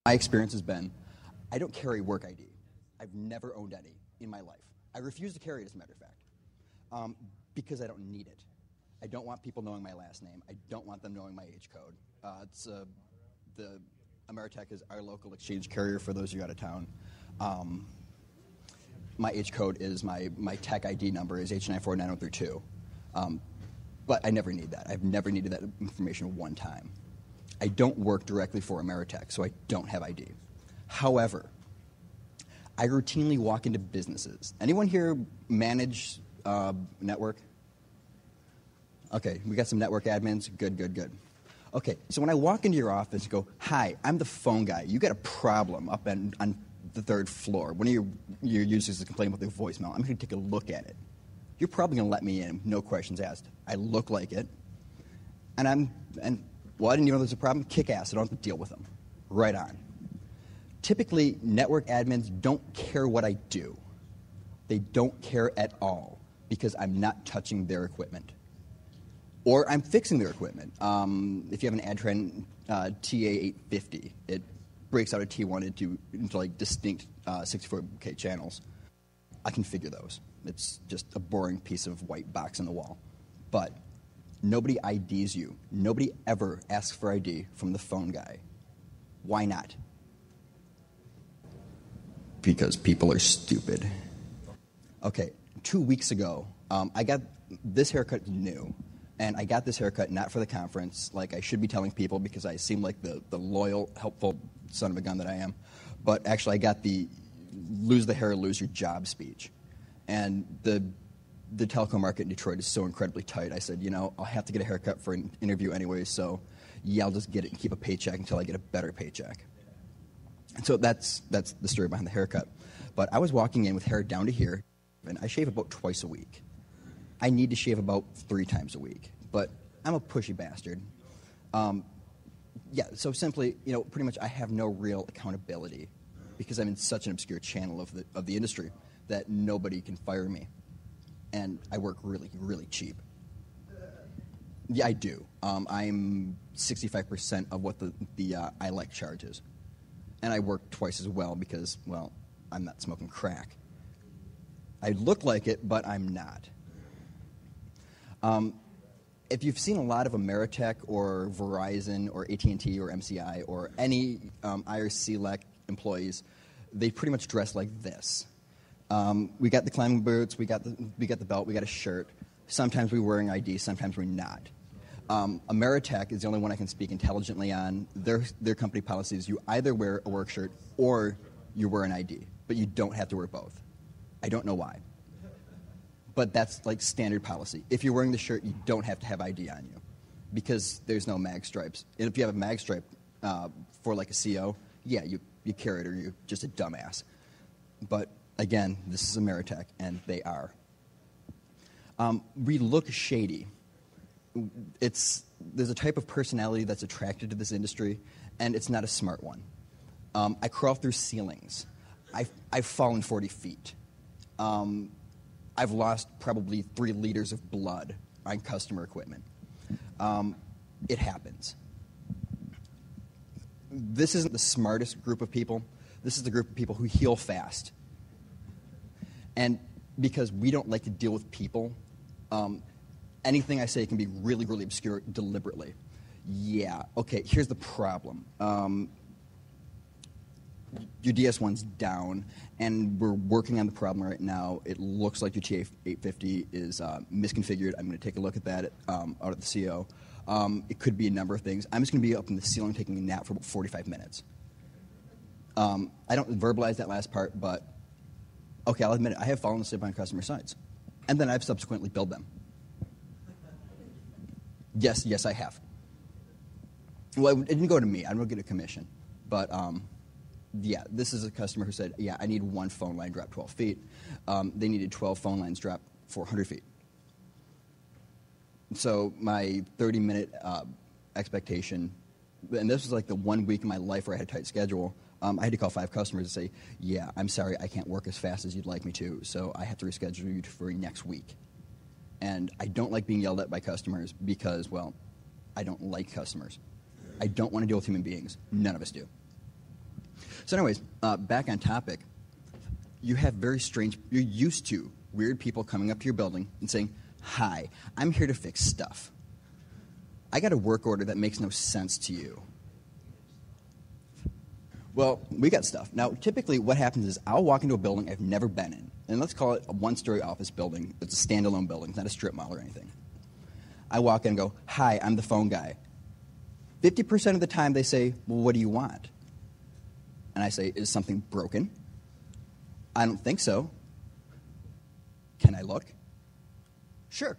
My experience has been, I don't carry work ID. I've never owned any in my life. I refuse to carry it, as a matter of fact, because I don't need it. I don't want people knowing my last name. I don't want them knowing my H code. The Ameritech is our local exchange carrier for those of you out of town. My H code is my tech ID number is H94932. But I never need that. I've never needed that information one time. I don't work directly for Ameritech, so I don't have ID. However, I routinely walk into businesses. Anyone here manage network? Okay, we got some network admins. Good. Okay, so when I walk into your office and go, hi, I'm the phone guy. You got a problem up on the third floor. One of your users is complaining about their voicemail. I'm going to take a look at it. You're probably going to let me in, no questions asked. I look like it, and I didn't even know there's a problem. Kick ass. I don't have to deal with them. Right on. Typically, network admins don't care what I do. They don't care at all because I'm not touching their equipment. Or I'm fixing their equipment. If you have an Adtran TA850, it breaks out a T1 into like distinct 64K channels. I configure those. It's just a boring piece of white box on the wall. But nobody IDs you. Nobody ever asks for ID from the phone guy. Why not? Because people are stupid. Okay, 2 weeks ago, I got this haircut new. And I got this haircut not for the conference, like I should be telling people because I seem like the loyal, helpful son of a gun that I am. But actually, I got the lose the hair, lose your job speech. And the telecom market in Detroit is so incredibly tight. I said, I'll have to get a haircut for an interview anyway, so yeah, I'll just get it and keep a paycheck until I get a better paycheck. And so that's the story behind the haircut. But I was walking in with hair down to here, and I shave about twice a week. I need to shave about 3 times a week, but I'm a pushy bastard. So simply, pretty much I have no real accountability because I'm in such an obscure channel of the industry that nobody can fire me. And I work really, really cheap. Yeah, I do. I'm 65% of what the ILEC charges. And I work twice as well because, well, I'm not smoking crack. I look like it, but I'm not. If you've seen a lot of Ameritech or Verizon or AT&T or MCI or any IRC-LEC employees, they pretty much dress like this. We got the climbing boots, we got the belt, we got a shirt. Sometimes we're wearing ID, sometimes we're not. Ameritech is the only one I can speak intelligently on. Their company policy is you either wear a work shirt or you wear an ID, but you don't have to wear both. I don't know why. But that's like standard policy. If you're wearing the shirt, you don't have to have ID on you because there's no mag stripes. And if you have a mag stripe for like a CO, yeah, you carry it or you're just a dumbass. But again, this is Ameritech, and they are. We look shady. There's a type of personality that's attracted to this industry, and it's not a smart one. I crawl through ceilings. I've fallen 40 feet. I've lost probably 3 liters of blood on customer equipment. It happens. This isn't the smartest group of people. This is the group of people who heal fast. And because we don't like to deal with people, anything I say can be really, really obscure deliberately. Yeah, okay, here's the problem. Your DS1's down, and we're working on the problem right now. It looks like your TA850 is misconfigured. I'm going to take a look at that out at the CO. It could be a number of things. I'm just going to be up in the ceiling taking a nap for about 45 minutes. I don't verbalize that last part, but okay, I'll admit it. I have fallen asleep on customer sites, and then I've subsequently billed them. Yes, I have. Well, it didn't go to me. I don't get a commission, but yeah, this is a customer who said, yeah, I need 1 phone line dropped 12 feet. They needed 12 phone lines dropped 400 feet. So my 30-minute expectation, and this was like the 1 week in my life where I had a tight schedule, I had to call 5 customers and say, yeah, I'm sorry, I can't work as fast as you'd like me to, so I have to reschedule you for next week. And I don't like being yelled at by customers because, well, I don't like customers. I don't want to deal with human beings. None of us do. So anyways, back on topic, you're used to weird people coming up to your building and saying, "Hi, I'm here to fix stuff. I got a work order that makes no sense to you." Well, we got stuff. Now, typically what happens is I'll walk into a building I've never been in, and let's call it a one-story office building. It's a standalone building. It's not a strip mall or anything. I walk in and go, "Hi, I'm the phone guy." 50% of the time they say, "Well, what do you want?" And I say, "Is something broken?" "I don't think so." "Can I look?" "Sure."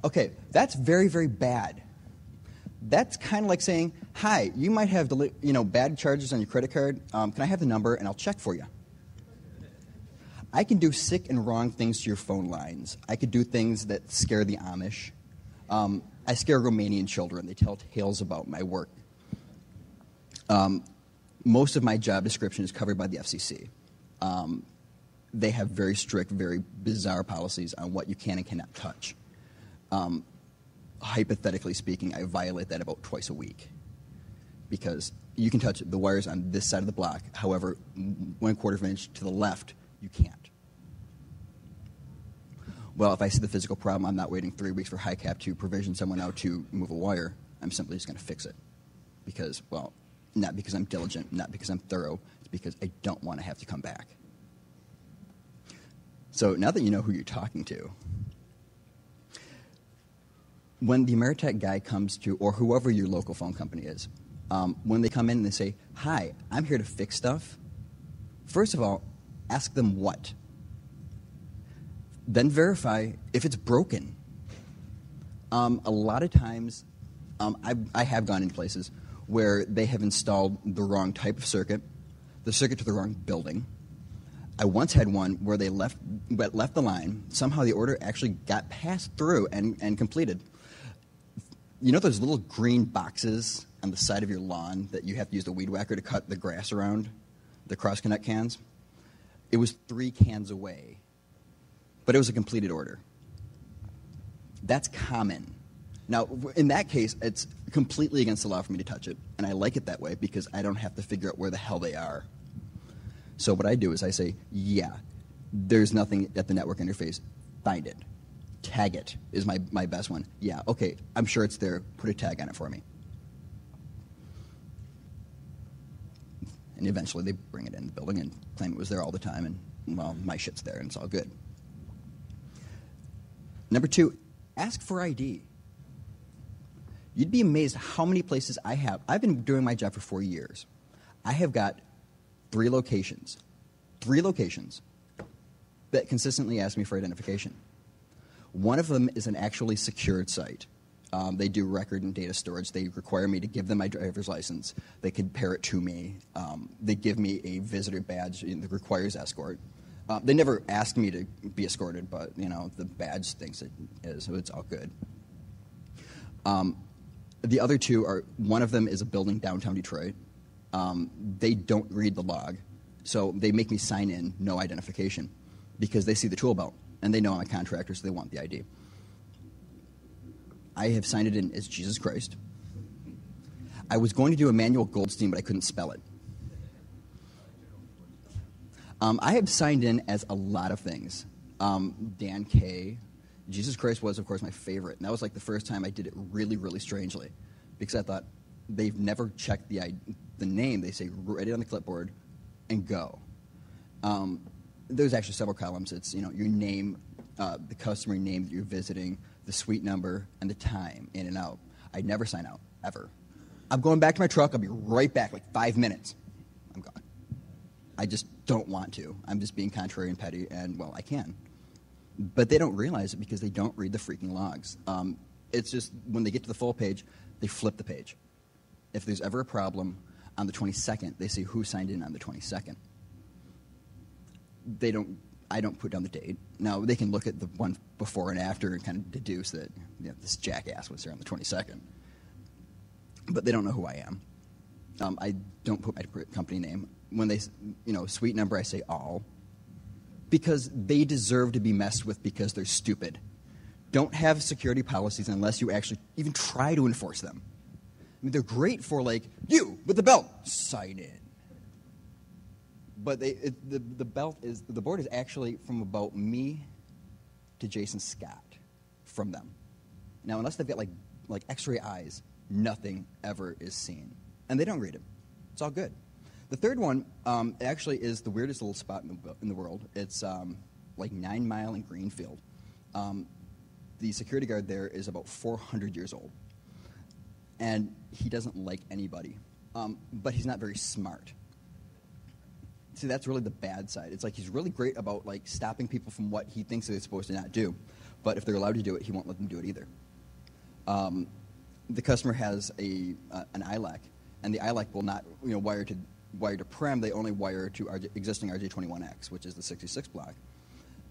Okay, that's very, very bad. That's kind of like saying, "Hi, you might have bad charges on your credit card. Can I have the number and I'll check for you?" I can do sick and wrong things to your phone lines. I could do things that scare the Amish. I scare Romanian children. They tell tales about my work. Most of my job description is covered by the FCC. They have very strict, very bizarre policies on what you can and cannot touch. Hypothetically speaking, I violate that about twice a week because you can touch the wires on this side of the block. However, 1/4 of an inch to the left, you can't. Well, if I see the physical problem, I'm not waiting 3 weeks for HICAP to provision someone out to move a wire. I'm simply just going to fix it because, well, not because I'm diligent, not because I'm thorough. It's because I don't want to have to come back. So now that you know who you're talking to, when the Ameritech guy comes to, or whoever your local phone company is, when they come in and they say, "Hi, I'm here to fix stuff," first of all, ask them what. Then verify if it's broken. A lot of times, I have gone in places where they have installed the wrong type of circuit, the circuit to the wrong building. I once had one where they left the line. Somehow the order actually got passed through and completed. You know those little green boxes on the side of your lawn that you have to use the weed whacker to cut the grass around, the cross-connect cans? It was 3 cans away, but it was a completed order. That's common. Now, in that case, it's completely against the law for me to touch it, and I like it that way because I don't have to figure out where the hell they are. So what I do is I say, "Yeah, there's nothing at the network interface. Find it. Tag it is my best one. Yeah, okay, I'm sure it's there. Put a tag on it for me." And eventually they bring it in the building and claim it was there all the time, and, well, my shit's there and it's all good. Number 2, ask for ID. You'd be amazed how many places I have. I've been doing my job for 4 years. I have got 3 locations that consistently ask me for identification. One of them is an actually secured site. They do record and data storage. They require me to give them my driver's license. They compare it to me. They give me a visitor badge that requires escort. They never ask me to be escorted, but the badge thinks it is, so it's all good. The other 2 are, one of them is a building downtown Detroit. They don't read the log, so they make me sign in no identification because they see the tool belt and they know I'm a contractor, so they want the ID. I have signed it in as Jesus Christ. I was going to do Emmanuel Goldstein, but I couldn't spell it. I have signed in as a lot of things. Dan K. Jesus Christ was, of course, my favorite, and that was like the first time I did it really, really strangely because I thought they've never checked the name. They say write it on the clipboard and go. There's actually several columns. It's your name, the customer name that you're visiting, the suite number, and the time in and out. I never sign out ever. I'm going back to my truck. I'll be right back, like 5 minutes. I'm gone. I just don't want to. I'm just being contrary and petty, and well, I can. But they don't realize it because they don't read the freaking logs. It's just when they get to the full page, they flip the page. If there's ever a problem on the 22nd, they say who signed in on the 22nd. I don't put down the date. Now, they can look at the one before and after and kind of deduce that this jackass was there on the 22nd. But they don't know who I am. I don't put my company name. When they, suite number, I say all. Because they deserve to be messed with because they're stupid. Don't have security policies unless you actually even try to enforce them. mean, they're great for, like, you with the belt, sign in. But the board is actually from about me to Jason Scott from them. Now, unless they've got, like X-ray eyes, nothing ever is seen. And they don't read it. It's all good. The third one actually is the weirdest little spot in the world. It's like 9 Mile in Greenfield. The security guard there is about 400 years old. And he doesn't like anybody. But he's not very smart. See, that's really the bad side. It's like he's really great about, like, stopping people from what he thinks they're supposed to not do. But if they're allowed to do it, he won't let them do it either. The customer has an ILAC, and the ILAC will not wire to Prem. They only wire to our existing RJ21X, which is the 66 block.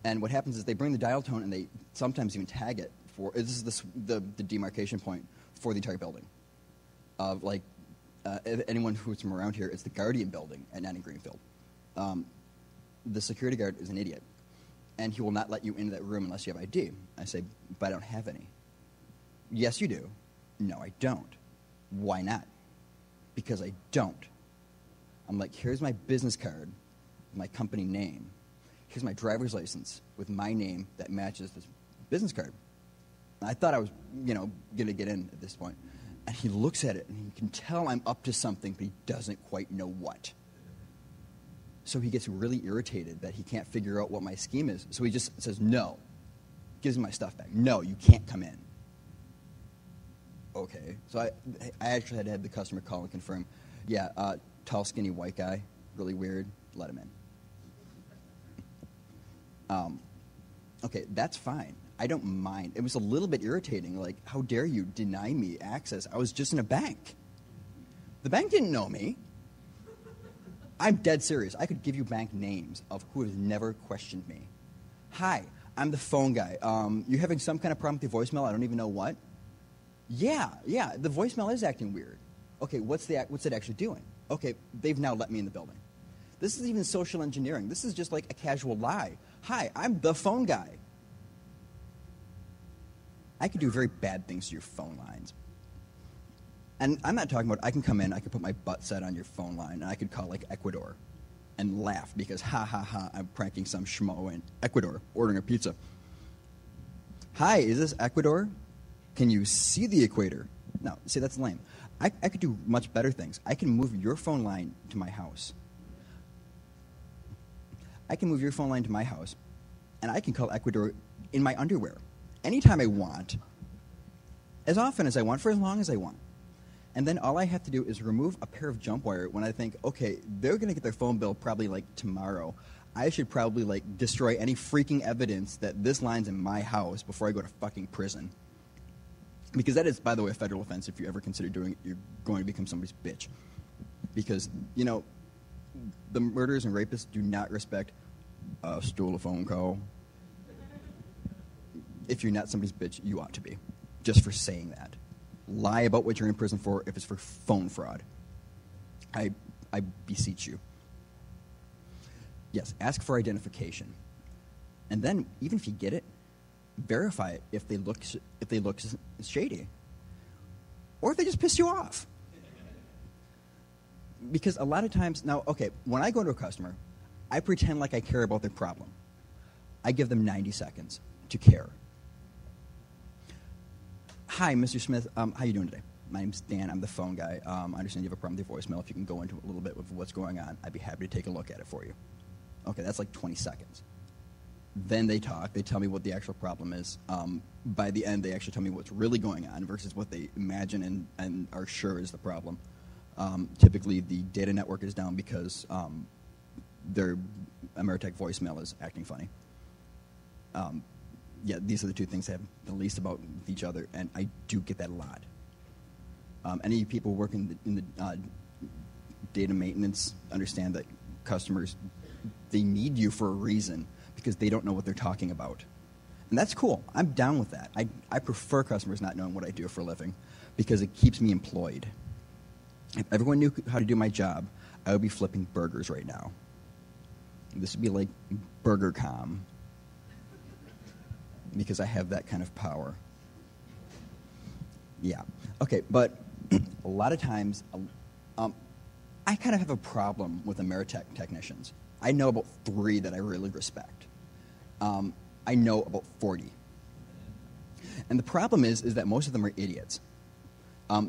And what happens is they bring the dial tone, and they sometimes even tag it for, this is the demarcation point for the entire building. Anyone who's from around here, it's the Guardian building at 9 in Greenfield. The security guard is an idiot, and he will not let you into that room unless you have ID. I say, but I don't have any. Yes, you do. No, I don't. Why not? Because I don't. I'm like, here's my business card, my company name. Here's my driver's license with my name that matches this business card. And I thought I was, going to get in at this point. And he looks at it, and he can tell I'm up to something, but he doesn't quite know what. So he gets really irritated that he can't figure out what my scheme is. So he just says, no. Gives me my stuff back. No, you can't come in. Okay. So I actually had to have the customer call and confirm, yeah, tall, skinny, white guy, really weird, let him in. Okay, that's fine. I don't mind. It was a little bit irritating, like, how dare you deny me access? I was just in a bank. The bank didn't know me. I'm dead serious. I could give you bank names of who has never questioned me. Hi, I'm the phone guy. You having some kind of problem with your voicemail? I don't even know what. Yeah, the voicemail is acting weird. Okay, what's it actually doing? Okay, they've now let me in the building. This is even social engineering. This is just like a casual lie. Hi, I'm the phone guy. I could do very bad things to your phone lines. And I'm not talking about, I can come in, I can put my butt set on your phone line, and I could call, like, Ecuador and laugh because, ha, I'm pranking some schmo in Ecuador ordering a pizza. Hi, is this Ecuador? Can you see the equator? No, see, that's lame. I could do much better things. I can move your phone line to my house. And I can call Ecuador in my underwear anytime I want, as often as I want, for as long as I want. And then all I have to do is remove a pair of jump wire when I think, okay, they're going to get their phone bill probably, like, tomorrow. I should probably, like, destroy any freaking evidence that this line's in my house before I go to fucking prison. Because that is, by the way, a federal offense. If you ever consider doing it, you're going to become somebody's bitch. Because, the murderers and rapists do not respect, stole a phone call. If you're not somebody's bitch, you ought to be, just for saying that. Lie about what you're in prison for if it's for phone fraud. I beseech you. Yes, ask for identification. And then, even if you get it, verify it if they look shady. Or if they just piss you off. Because a lot of times, now, okay, when I go to a customer, I pretend like I care about their problem. I give them 90 seconds to care. Hi, Mr. Smith. How you doing today? My name's Dan. I'm the phone guy. I understand you have a problem with your voicemail. If you can go into a little bit of what's going on, I'd be happy to take a look at it for you. Okay, that's like 20 seconds. Then they talk. They tell me what the actual problem is. By the end, they actually tell me what's really going on versus what they imagine and are sure is the problem. Typically, the data network is down because their Ameritech voicemail is acting funny. Yeah, these are the two things I have the least about with each other, and I do get that a lot. Any people working in the data maintenance understand that customers, they need you for a reason because they don't know what they're talking about. And that's cool. I'm down with that. I prefer customers not knowing what I do for a living because it keeps me employed. If everyone knew how to do my job, I would be flipping burgers right now. This would be like BurgerCom because I have that kind of power. Yeah. Okay, but A lot of times, I kind of have a problem with Ameritech technicians. I know about 3 that I really respect. I know about 40. And the problem is that most of them are idiots.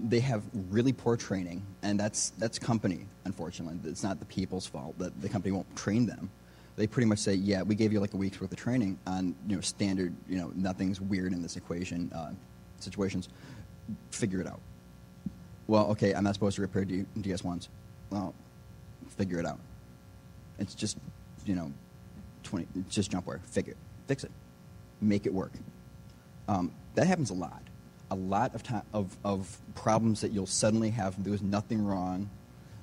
They have really poor training, and that's company, unfortunately. It's not the people's fault that the company won't train them. They pretty much say, yeah, we gave you like a week's worth of training on standard, nothing's weird in this equation situations. Figure it out. Well, okay, I'm not supposed to repair DS1s. Well, figure it out. It's just, 20. It's just jumpware. Fix it. Make it work. That happens a lot. A lot of time of problems that you'll suddenly have. There was nothing wrong,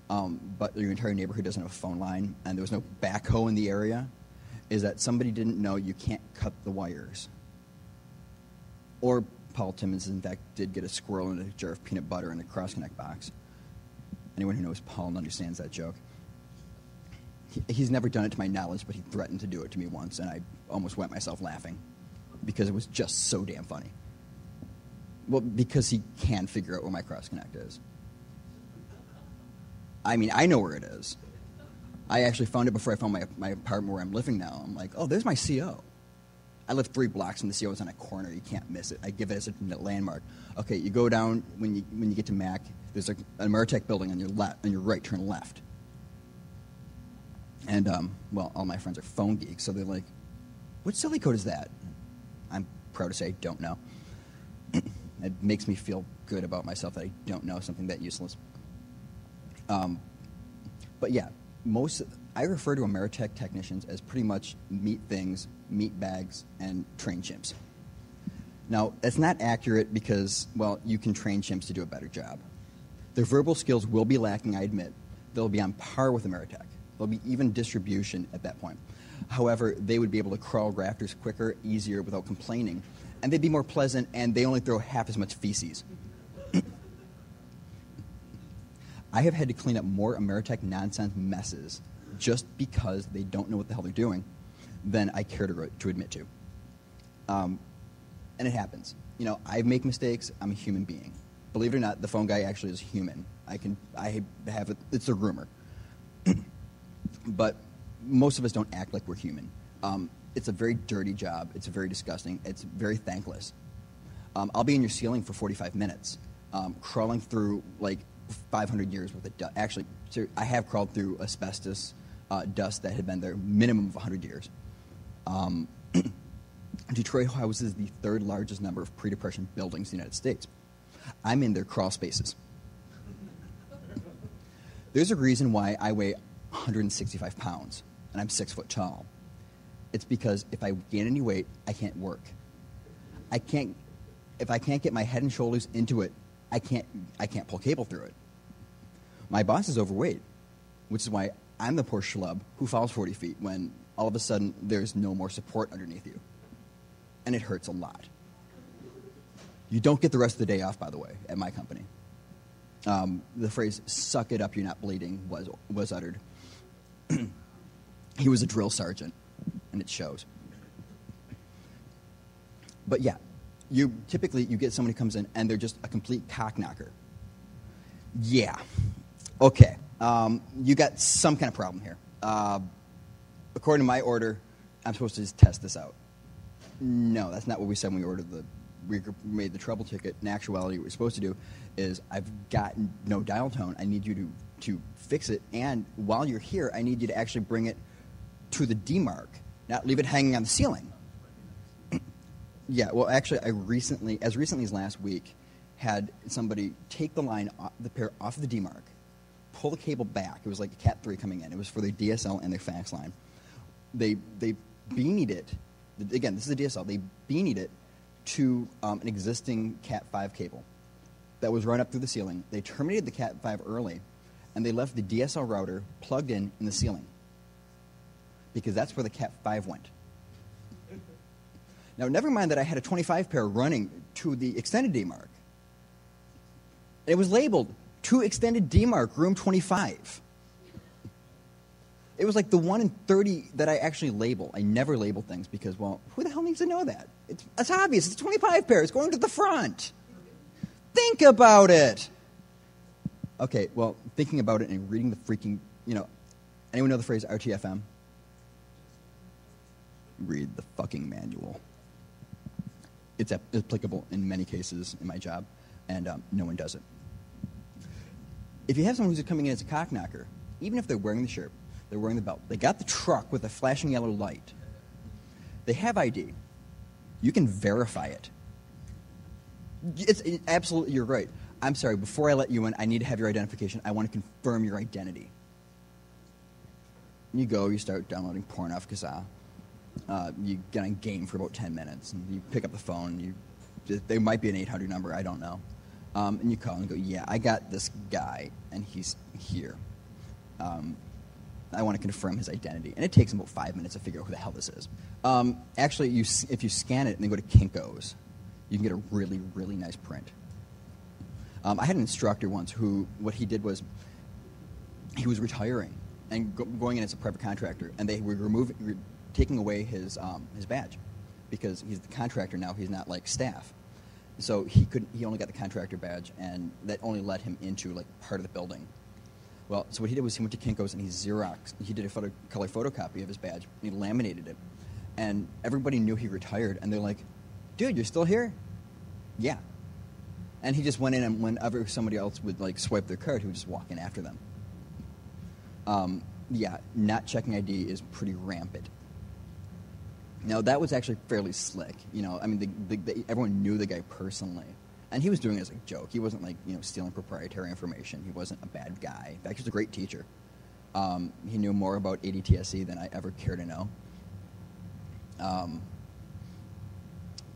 but your entire neighborhood doesn't have a phone line, and there was no backhoe in the area. Is that somebody didn't know you can't cut the wires, or Paul Timmons, in fact, did get a squirrel in a jar of peanut butter in a cross-connect box. Anyone who knows Paul understands that joke. He's never done it to my knowledge, but he threatened to do it to me once, and I almost wet myself laughing because it was just so damn funny. Well, because he can figure out where my cross-connect is. I mean, I know where it is. I actually found it before I found my apartment where I'm living now. I'm like, oh, there's my CO. I live 3 blocks from the CO. It's on a corner. You can't miss it. I give it as a landmark. Okay, you go down when you get to Mac. There's an Ameritech building on your left, on your right. Turn left. And well, all my friends are phone geeks, so they're like, "What silly code is that?" I'm proud to say I don't know. It makes me feel good about myself that I don't know something that useless. But yeah, I refer to Ameritech technicians as pretty much meat things, meat bags, and train chimps. Now, that's not accurate because, well, you can train chimps to do a better job. Their verbal skills will be lacking, I admit. They'll be on par with Ameritech. There'll be even distribution at that point. However, they would be able to crawl rafters quicker, easier, without complaining. And they'd be more pleasant, and they only throw half as much feces. I have had to clean up more Ameritech nonsense messes just because they don't know what the hell they're doing than I care to admit to. And it happens. I make mistakes. I'm a human being. Believe it or not, the phone guy actually is human. It's a rumor. But most of us don't act like we're human. It's a very dirty job. It's very disgusting. It's very thankless. I'll be in your ceiling for 45 minutes, crawling through like 500 years worth of dust. Actually, I have crawled through asbestos dust that had been there minimum of 100 years. Detroit houses the 3rd largest number of pre-depression buildings in the United States. I'm in their crawl spaces. There's a reason why I weigh 165 pounds and I'm 6 foot tall. It's because if I gain any weight, I can't work. If I can't get my head and shoulders into it, I can't pull cable through it. My boss is overweight, which is why I'm the poor schlub who falls 40 feet when all of a sudden there's no more support underneath you. And it hurts a lot. You don't get the rest of the day off, by the way, at my company. The phrase, "suck it up, you're not bleeding," was uttered. He was a drill sergeant, and it shows. But yeah, you get somebody who comes in, and they're just a complete cock knocker. Yeah. Okay. You got some kind of problem here. According to my order, I'm supposed to just test this out. No, that's not what we said when we made the trouble ticket. In actuality, what we're supposed to do is, I've got no dial tone. I need you to fix it, and while you're here, I need you to actually bring it to the demarc, not leave it hanging on the ceiling. Yeah, well, actually, as recently as last week, had somebody take the line, the pair off of the demarc, pull the cable back. It was like a Cat 3 coming in. It was for their DSL and their fax line. They beanied it. Again, this is a DSL. They beanied it to an existing Cat 5 cable that was run up through the ceiling. They terminated the Cat 5 early, and they left the DSL router plugged in the ceiling because that's where the Cat 5 went. Now, never mind that I had a 25 pair running to the extended demarc. It was labeled to extended demarc, room 25. It was like the 1 in 30 that I actually label. I never label things because, well, who the hell needs to know that? It's obvious. It's 25 pairs going to the front. Think about it. Okay, well, thinking about it and reading the freaking, anyone know the phrase RTFM? Read the fucking manual. It's applicable in many cases in my job, and no one does it. If you have someone who's coming in as a cock knocker, even if they're wearing the shirt, they're wearing the belt, they got the truck with a flashing yellow light, they have ID, you can verify it. It's absolutely, you're right. I'm sorry, before I let you in, I need to have your identification. I want to confirm your identity. You go, you start downloading porn off Kazaa. You get on game for about 10 minutes, and you pick up the phone. There might be an 800 number, I don't know. And you call and go, yeah, I got this guy, and he's here. I want to confirm his identity. And it takes about 5 minutes to figure out who the hell this is. Actually, if you scan it and then go to Kinko's, you can get a really, really nice print. I had an instructor once who, what he did was, he was retiring and going in as a private contractor, and they were taking away his badge because he's the contractor now. He's not like staff, so he only got the contractor badge, and that only let him into like part of the building. Well, so what he did was he went to Kinko's and he did a color photocopy of his badge, and he laminated it, and everybody knew he retired, and they're like, "Dude, you're still here?" Yeah. And he just went in, and whenever somebody else would like swipe their card, he would just walk in after them. Yeah, not checking ID is pretty rampant. Now, that was actually fairly slick. I mean, everyone knew the guy personally. And he was doing it as a joke. He wasn't, like, stealing proprietary information. He wasn't a bad guy. In fact, he was a great teacher. He knew more about ADTSC than I ever care to know.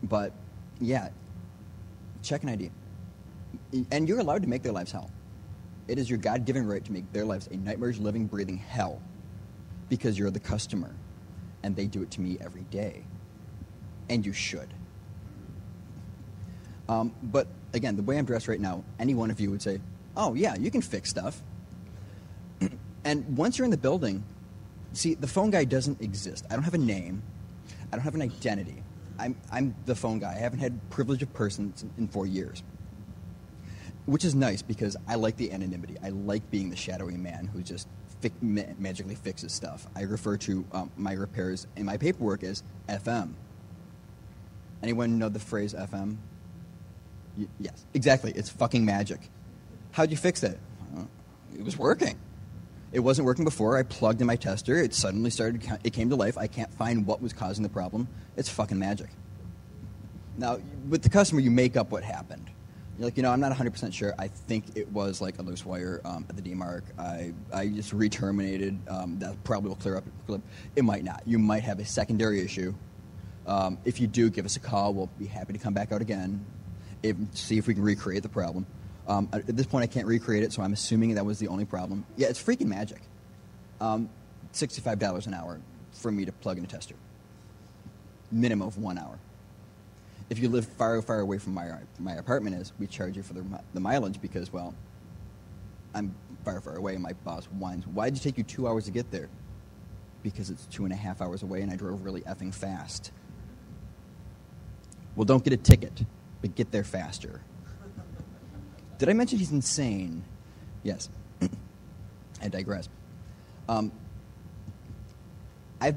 But, yeah, check an ID. And you're allowed to make their lives hell. It is your God-given right to make their lives a nightmarish, living, breathing hell because you're the customer. And they do it to me every day. And you should. But, again, the way I'm dressed right now, any one of you would say, oh, yeah, you can fix stuff. And once you're in the building, see, the phone guy doesn't exist. I don't have a name. I don't have an identity. I'm the phone guy. I haven't had privilege of person in 4 years. Which is nice because I like the anonymity. I like being the shadowy man who just magically fixes stuff. I refer to my repairs in my paperwork as FM. Anyone know the phrase FM? Yes, exactly. It's fucking magic. How'd you fix it? It was working. It wasn't working before. I plugged in my tester. It suddenly started. It came to life. I can't find what was causing the problem. It's fucking magic. Now, with the customer, you make up what happened. You're like, I'm not 100% sure. I think it was like a loose wire at the DMARC. I just re-terminated. That probably will clear up. It might not. You might have a secondary issue. If you do, give us a call. We'll be happy to come back out again, see if we can recreate the problem. At this point, I can't recreate it, so I'm assuming that was the only problem. Yeah, it's freaking magic. $65 an hour for me to plug in a tester. Minimum of 1 hour. If you live far, far away from my apartment is, we charge you for the mileage because, well, I'm far, far away, and my boss whines, why did it take you 2 hours to get there? Because it's 2.5 hours away, and I drove really effing fast. Well, don't get a ticket, but get there faster. Did I mention he's insane? Yes. I digress. I've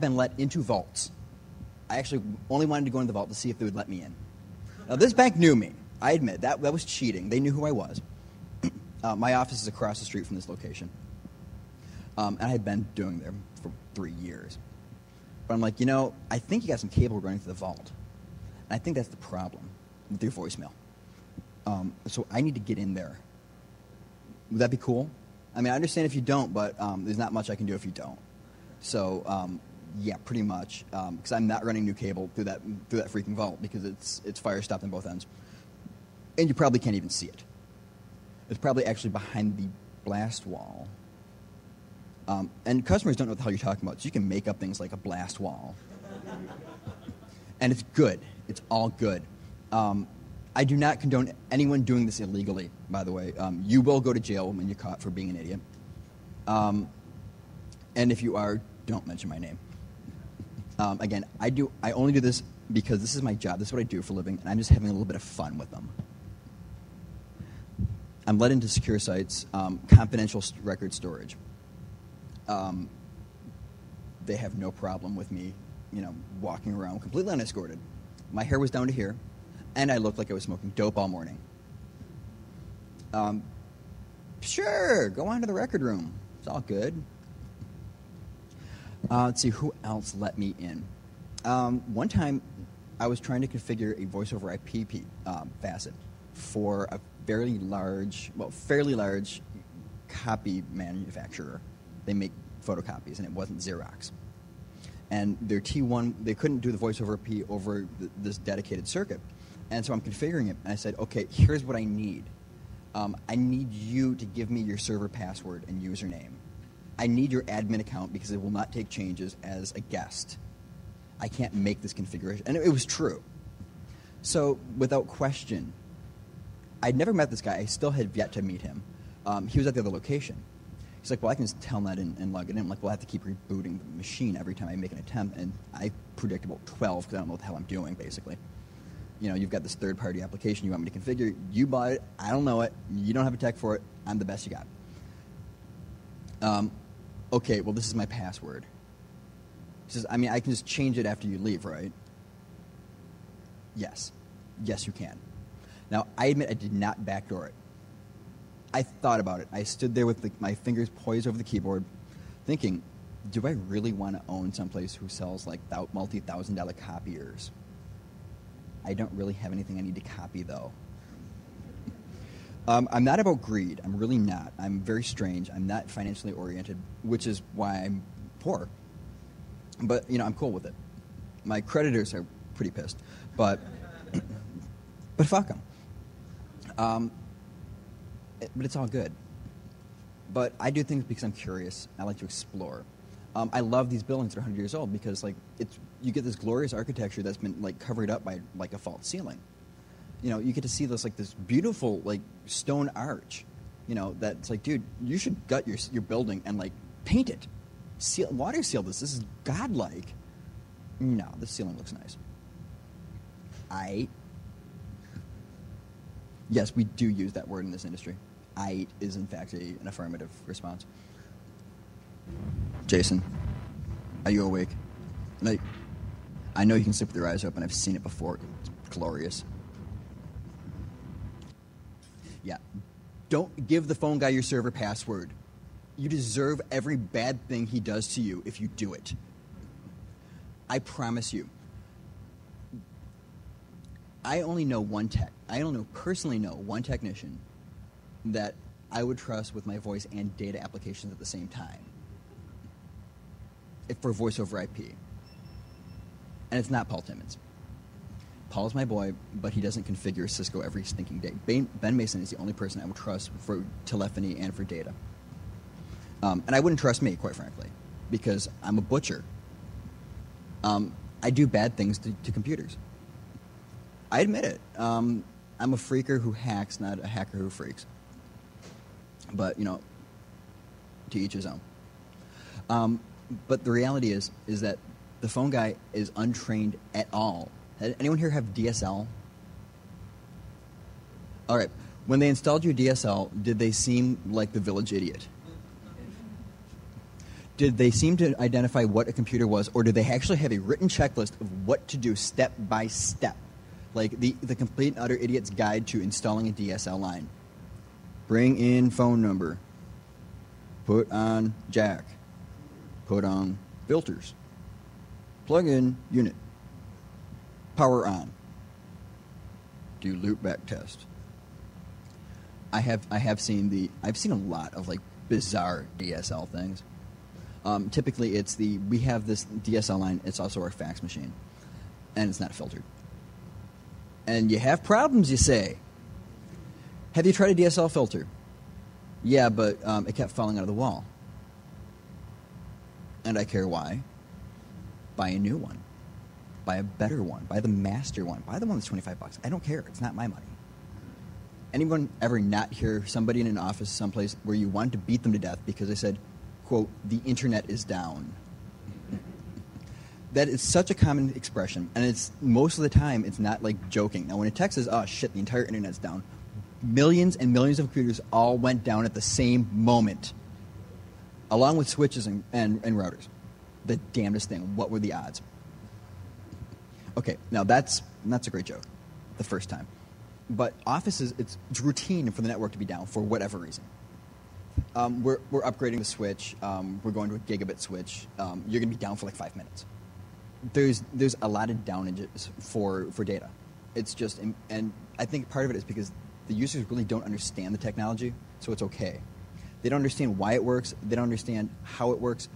been let into vaults. I actually only wanted to go into the vault to see if they would let me in. Now, this bank knew me. I admit, that was cheating. They knew who I was. My office is across the street from this location. And I had been doing there for 3 years. But I'm like, I think you got some cable running through the vault. And I think that's the problem with your voicemail. So I need to get in there. Would that be cool? I mean, I understand if you don't, but there's not much I can do if you don't. So, yeah, pretty much, because I'm not running new cable through that freaking vault because it's fire stopped on both ends, and you probably can't even see it. It's probably actually behind the blast wall, and customers don't know what the hell you're talking about, so you can make up things like a blast wall, and it's good. It's all good. I do not condone anyone doing this illegally. By the way, you will go to jail when you're caught for being an idiot, and if you are, don't mention my name. Again, I only do this because this is my job. This is what I do for a living, and I'm just having a little bit of fun with them. I'm let into secure sites, confidential record storage. They have no problem with me, walking around completely unescorted. My hair was down to here, and I looked like I was smoking dope all morning. Sure, go on to the record room. It's all good. Let's see, who else let me in? One time, I was trying to configure a voice over IP facet for a fairly large copy manufacturer. They make photocopies, and it wasn't Xerox. And their T1, they couldn't do the voice over IP over this dedicated circuit. And so I'm configuring it, and I said, okay, here's what I need. I need you to give me your server password and username. I need your admin account because it will not take changes as a guest. I can't make this configuration. And it was true. So without question, I'd never met this guy. I still had yet to meet him. He was at the other location. He's like, well, I can just tell that and log it in. I'm like, well, I have to keep rebooting the machine every time I make an attempt. And I predict about 12 because I don't know what the hell I'm doing, basically. You've got this third-party application you want me to configure. You bought it. I don't know it. You don't have a tech for it. I'm the best you got. Okay, well, this is my password. He says, I can just change it after you leave, right? Yes. Yes, you can. Now, I admit I did not backdoor it. I thought about it. I stood there with my fingers poised over the keyboard thinking, do I really want to own someplace who sells multi-$1,000 copiers? I don't really have anything I need to copy, though. I'm not about greed. I'm really not. I'm very strange. I'm not financially oriented, which is why I'm poor. But, I'm cool with it. My creditors are pretty pissed. But fuck them. But it's all good. But I do things because I'm curious. I like to explore. I love these buildings that are 100 years old because, you get this glorious architecture that's been, covered up by, a false ceiling. You get to see this, this beautiful, stone arch, that's dude, you should gut your building and, paint it. Water seal this. This is godlike. No, the ceiling looks nice. Yes, we do use that word in this industry. Is, in fact, an affirmative response. Jason, are you awake? I know you can sleep with your eyes open. I've seen it before. It's glorious. Yeah. Don't give the phone guy your server password. You deserve every bad thing he does to you if you do it. I promise you. I only personally know one technician that I would trust with my voice and data applications at the same time. For voice over IP. And it's not Paul Timmons. Paul's my boy, but he doesn't configure Cisco every stinking day. Ben Mason is the only person I would trust for telephony and for data. And I wouldn't trust me, quite frankly, because I'm a butcher. I do bad things to computers. I admit it. I'm a freaker who hacks, not a hacker who freaks. But, to each his own. But the reality is that the phone guy is untrained at all. Anyone here have DSL? All right. When they installed your DSL, did they seem like the village idiot? Did they seem to identify what a computer was, or did they actually have a written checklist of what to do step by step? Like the complete and utter idiot's guide to installing a DSL line. Bring in phone number. Put on jack. Put on filters. Plug in unit. Power on. Do loopback test. I've seen a lot of bizarre DSL things. Typically we have this DSL line, it's also our fax machine. And it's not filtered. And you have problems, you say. Have you tried a DSL filter? Yeah, but it kept falling out of the wall. And I care why. Buy a new one. Buy a better one. Buy the master one. Buy the one that's $25. I don't care. It's not my money. Anyone ever not hear somebody in an office someplace where you wanted to beat them to death because they said, quote, the internet is down? That is such a common expression, and it's most of the time it's not joking. Now, when a text says, oh shit, the entire internet's down, Millions and millions of computers all went down at the same moment, along with switches and routers. The damnedest thing. What were the odds? Okay, now that's a great joke the first time. But Office it's routine for the network to be down for whatever reason. We're upgrading the switch. We're going to a gigabit switch. You're going to be down for like 5 minutes. There's a lot of downages for data. It's just, and I think part of it is because the users really don't understand the technology, so it's okay. They don't understand why it works. They don't understand how it works.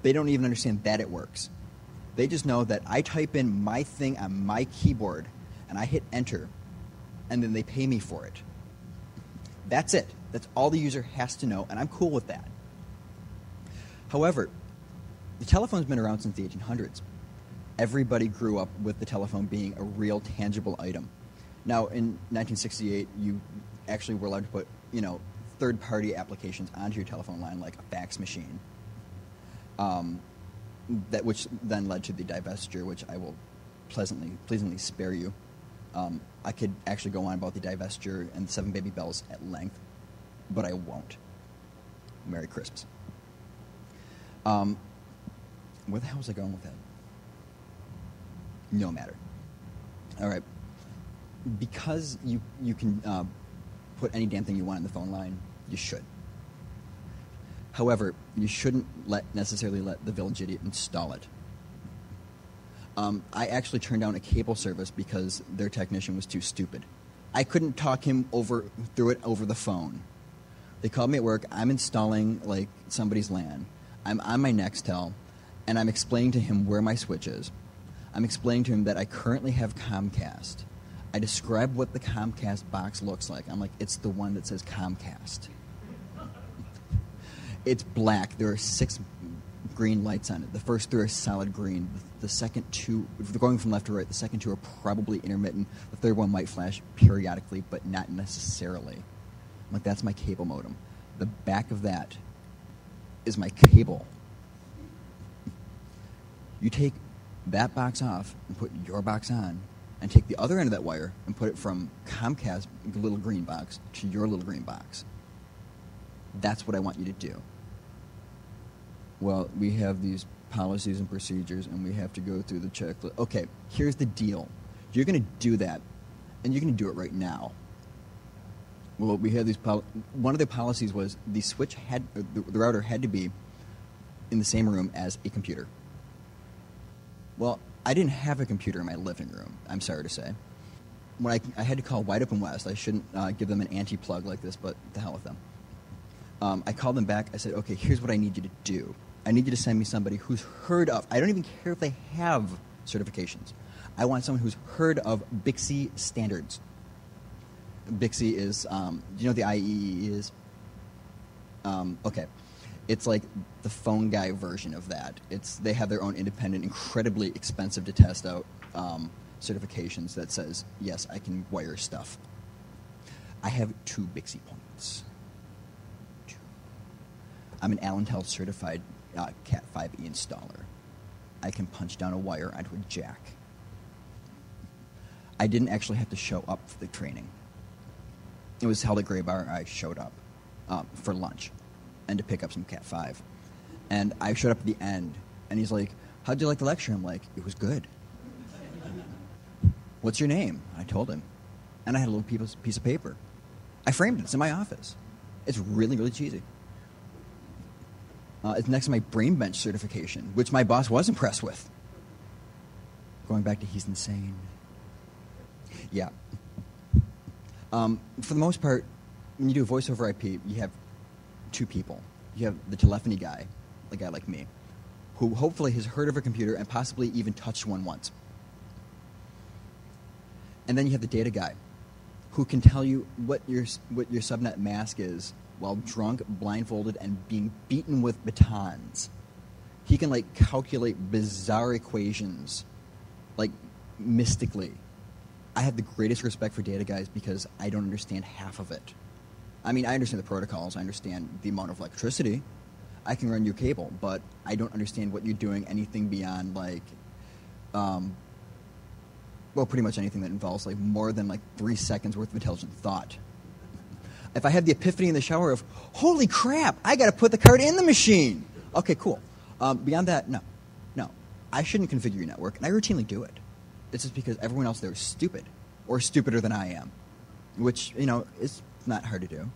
They don't even understand that it works. They just know that I type in my thing on my keyboard, and I hit enter, and then they pay me for it. That's it. That's all the user has to know, and I'm cool with that. However, the telephone's been around since the 1800s. Everybody grew up with the telephone being a real tangible item. Now, in 1968, you actually were allowed to put, third-party applications onto your telephone line, like a fax machine, which then led to the divestiture, which I will pleasantly spare you. I could actually go on about the divestiture and the 7 baby bells at length, but I won't. Merry Christmas. Where the hell was I going with that? No matter. All right. Because you can put any damn thing you want in the phone line, you should. However, you shouldn't necessarily let the village idiot install it. I actually turned down a cable service because their technician was too stupid. I couldn't talk him through it over the phone. They called me at work. I'm installing like somebody's LAN. I'm on my Nextel, and I'm explaining to him where my switch is. I'm explaining to him that I currently have Comcast. I describe what the Comcast box looks like. I'm like, it's the one that says Comcast. It's black. There are 6 green lights on it. The first 3 are solid green. The second 2, if they're going from left to right, the second 2 are probably intermittent. The third one might flash periodically, but not necessarily. I'm like, that's my cable modem. The back of that is my cable. You take that box off and put your box on, and take the other end of that wire and put it from Comcast's little green box to your little green box. That's what I want you to do. Well, we have these policies and procedures, and we have to go through the checklist. Okay, here's the deal. You're going to do that, and you're going to do it right now. Well, we have these. One of the policies was the switch the router had to be in the same room as a computer. Well, I didn't have a computer in my living room, I'm sorry to say. When I had to call Wide Open West, I shouldn't give them an anti-plug like this, but the hell with them. I called them back. I said, okay, here's what I need you to do. I need you to send me somebody who's heard of, I don't even care if they have certifications. I want someone who's heard of Bixby standards. Bixby is, do you know what the IEEE is? Okay. It's like the phone guy version of that. They have their own independent, incredibly expensive to test out certifications that says, yes, I can wire stuff. I have 2 Bixby points. 2. I'm an Allentel certified Cat 5e installer. I can punch down a wire onto a jack. I didn't actually have to show up for the training. It was held at Gray Bar. I showed up for lunch and to pick up some Cat 5. And I showed up at the end, and he's like, how'd you like the lecture? I'm like, it was good. What's your name? I told him. And I had a little piece of paper. I framed it. It's in my office. It's really, really cheesy. It's next to my brain bench certification, which my boss was impressed with. Going back to he's insane. Yeah. For the most part, when you do voice over IP, you have 2 people. You have the telephony guy, a guy like me, who hopefully has heard of a computer and possibly even touched one once. And then you have the data guy, who can tell you what your subnet mask is while drunk, blindfolded, and being beaten with batons. He can calculate bizarre equations, mystically. I have the greatest respect for data guys because I don't understand half of it. I mean, I understand the protocols. I understand the amount of electricity. I can run your cable, but I don't understand what you're doing anything beyond, pretty much anything that involves, more than, 3 seconds worth of intelligent thought. If I have the epiphany in the shower of, holy crap, I got to put the card in the machine. Okay, cool. Beyond that, no. I shouldn't configure your network, and I routinely do it. It's just because everyone else there is stupid, or stupider than I am, which, is not hard to do.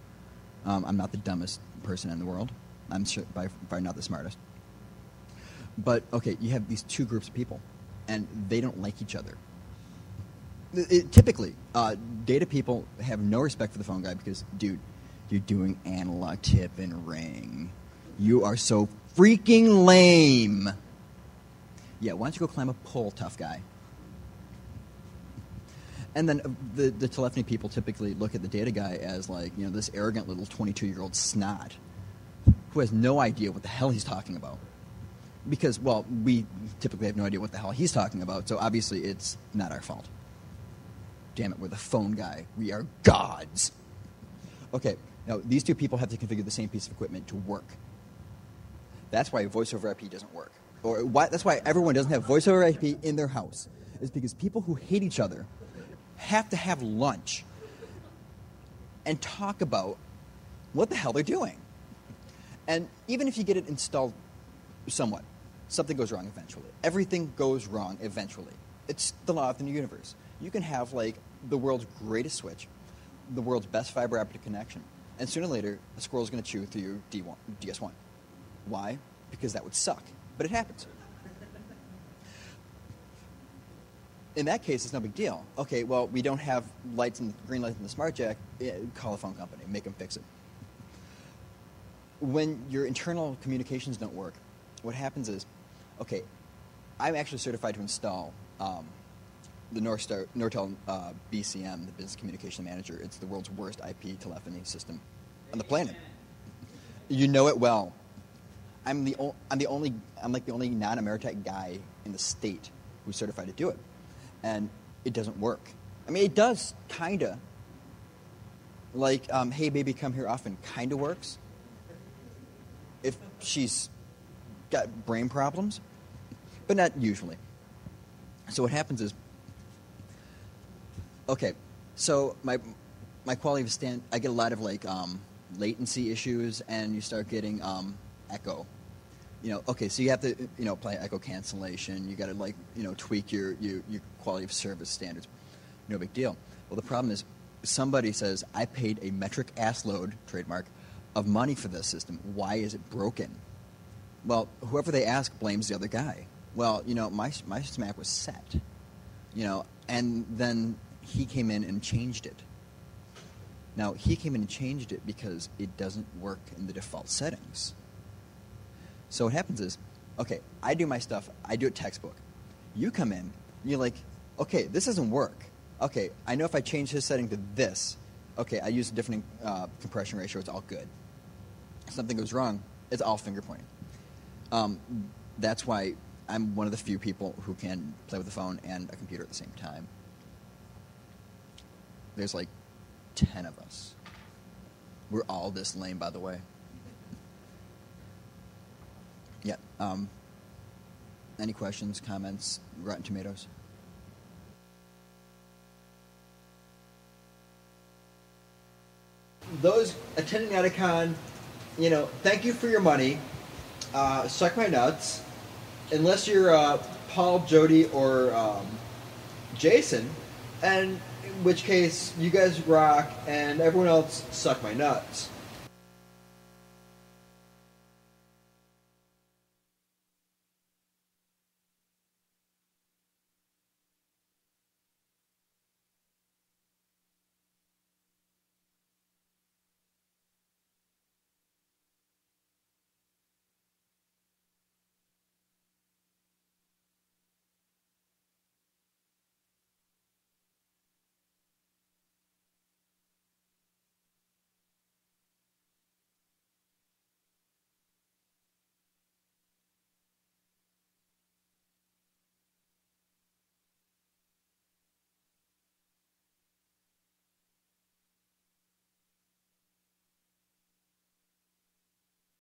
I'm not the dumbest person in the world. I'm sure by far not the smartest. But, okay, you have these two groups of people, and they don't like each other. Typically, data people have no respect for the phone guy because, dude, you're doing analog tip and ring. You are so freaking lame. Yeah, why don't you go climb a pole, tough guy? And then the telephony people typically look at the data guy as like, this arrogant little 22-year-old snot who has no idea what the hell he's talking about. Because, well, we typically have no idea what the hell he's talking about, so obviously it's not our fault. Damn it, we're the phone guy. We are gods. Okay, now these two people have to configure the same piece of equipment to work. That's why voice over IP doesn't work. That's why everyone doesn't have voice over IP in their house. Is because people who hate each other have to have lunch and talk about what the hell they're doing. And even if you get it installed somewhat, something goes wrong eventually. Everything goes wrong eventually. It's the law of the universe. You can have, like, the world's greatest switch, the world's best fiber optic connection, and sooner or later, a squirrel's going to chew through your DS1. Why? Because that would suck. But it happens. In that case, it's no big deal. Okay, well, we don't have green lights in the smart jack. Call a phone company. Make them fix it. When your internal communications don't work, what happens is, okay, I'm actually certified to install the Nortel BCM, the Business Communication Manager. It's the world's worst IP telephony system on the planet. You know it well. I'm like the only non-Ameritech guy in the state who's certified to do it, and it doesn't work. I mean, it does kinda. Like, hey baby, come here often, kinda works. If she's got brain problems, but not usually. So what happens is, okay, so my quality of I get a lot of latency issues, and you start getting echo. Okay, so you have to apply echo cancellation. You got to tweak your quality of service standards. No big deal. Well, the problem is somebody says I paid a metric ass load, trademark, of money for this system. Why is it broken? Well, whoever they ask blames the other guy. Well, my SMAC was set, and then he came in and changed it. Now, he came in and changed it because it doesn't work in the default settings. So what happens is, okay, I do my stuff, I do it textbook. You come in, and you're like, okay, this doesn't work. Okay, I know if I change his setting to this, okay, I use a different compression ratio, it's all good. If something goes wrong, it's all finger pointing. That's why I'm one of the few people who can play with the phone and a computer at the same time. There's 10 of us. We're all this lame, by the way. Yeah. Any questions, comments, Rotten Tomatoes? Those attending Notacon, thank you for your money. Suck my nuts. Unless you're Paul, Jody, or Jason, and in which case you guys rock, and everyone else suck my nuts.